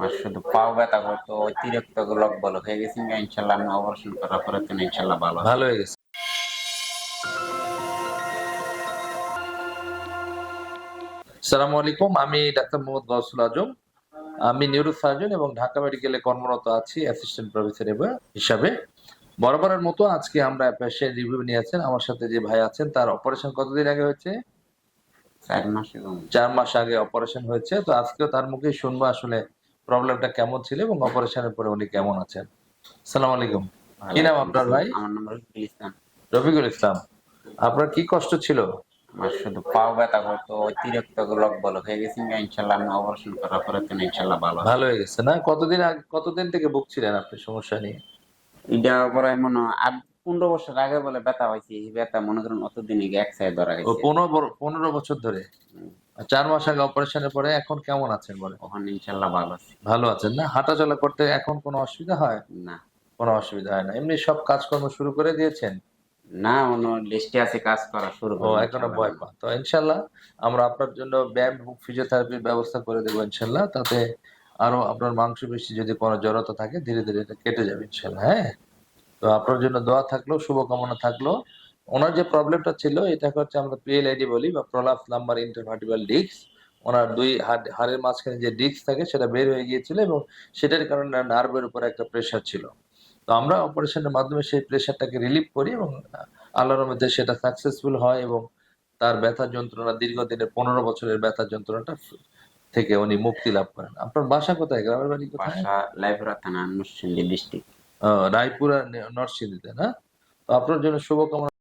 আমার শুধু পাও ব্যথা করতো, অতিরিক্ত লক বলক হয়ে গেছে। ইনশাল্লাহ আমি অপারেশন করার পরে তো ইনশাল্লাহ ভালো আছি। ভালো হয়ে গেছে। আসসালামু আলাইকুম, আমি ডাক্তার মোহাম্মদ গৌসুল আজম। আমি নিউরোসার্জন এবং ঢাকা মেডিকেলে কর্মরত আছি অ্যাসিস্ট্যান্ট প্রফেসর হিসাবে। বরাবরের মতো আজকে আমরা পেশেন্ট রিভিউ নিয়েছেন। আমার সাথে যে ভাই আছেন তার অপারেশন কতদিন আগে হয়েছে? 4 মাস এবং 4 মাস আগে অপারেশন হয়েছে। তো আজকেও তার মুখেই শুনবো আসলে প্রবলেমটা কেমন ছিল এবং অপারেশনের পরে উনি কেমন আছেন। আসসালামু আলাইকুম। কি নাম ওয়ালাইকুম আপনার ভাই? আসসালাম। আমার নাম রফিকুল ইসলাম। রফিকুল ইসলাম। আপনার কি কষ্ট ছিল? আমার শুধু পাও ব্যথা করতো, অতিরিক্ত লক বলক হয়ে গেছে। ইনশাল্লাহ আমি অপারেশন করার পরে তো ইনশাল্লাহ ভালো আছি। ভালো হয়ে গেছে না? কতদিন থেকে ভুগছিলেন আপনি সমস্যা নিয়ে? এটা পরে মনে হয় 15 বছর আগে বলে ব্যথা হয়েছে। এই ব্যথা মনে করেন অতদিন আগে এক সাইড ধরা ও গেছে। 15 বছর ধরে। হুম, 4 মাস আগে অপারেশনের পরে এখন কেমন আছেন বলেন? ওখানে ইনশাল্লাহ ভালো আছি। ভালো আছেন না? হাঁটাচলা করতে এখন কোনো অসুবিধা হয়? না, কোনো অসুবিধা হয় না। এমনি সব কাজকর্ম শুরু করে দিয়েছেন? না, অন্য লিস্টে আছে, কাজ করা শুরু ও করবো এখনো ইনশাল্লাহ। ভয় পান। তো ইনশাল্লাহ আমরা আপনার জন্য ব্যায়াম এবং ফিজিওথেরাপির ব্যবস্থা করে দেবো ইনশাল্লাহ। তাতে আরো আপনার মাংসপেশি যদি কোনো জড়তা থাকে ধীরে ধীরে এটা কেটে যাবে ইনশাল্লাহ। হ্যাঁ? তো আপনার জন্য দোয়া থাকলো, শুভকামনা থাকলো। ওনার যে প্রবলেমটা ছিল এটাকে হচ্ছে আমরা পিএলআইডি বলি বা প্রলাপস লাম্বার ইন্টারভার্টিব্রাল ডিস্ক। ওনার দুই হাড়ের মাঝখানে যে ডিস্ক থাকে সেটা বের হয়ে গিয়েছিল এবং সেটার কারণে নার্ভের উপর একটা প্রেশার ছিল। তো আমরা অপারেশনের মাধ্যমে সেই প্রেশারটাকে রিলিভ করি এবং আল্লাহর মধ্যে সেটা সাকসেসফুল হয় এবং তার ব্যথা যন্ত্রণা দীর্ঘদিনের 15 বছরের ব্যথা যন্ত্রণাটা থেকে উনি মুক্তি লাভ করেন। আপনার বাসা কোথায়? গ্রামের বাড়ি কোথায়? বাসা লাইপুরা থানা, নরসিংদী ডিস্ট্রিক্ট। রায়পুরা নরসিংদীতে না? তো আপনার জন্য শুভকামনা।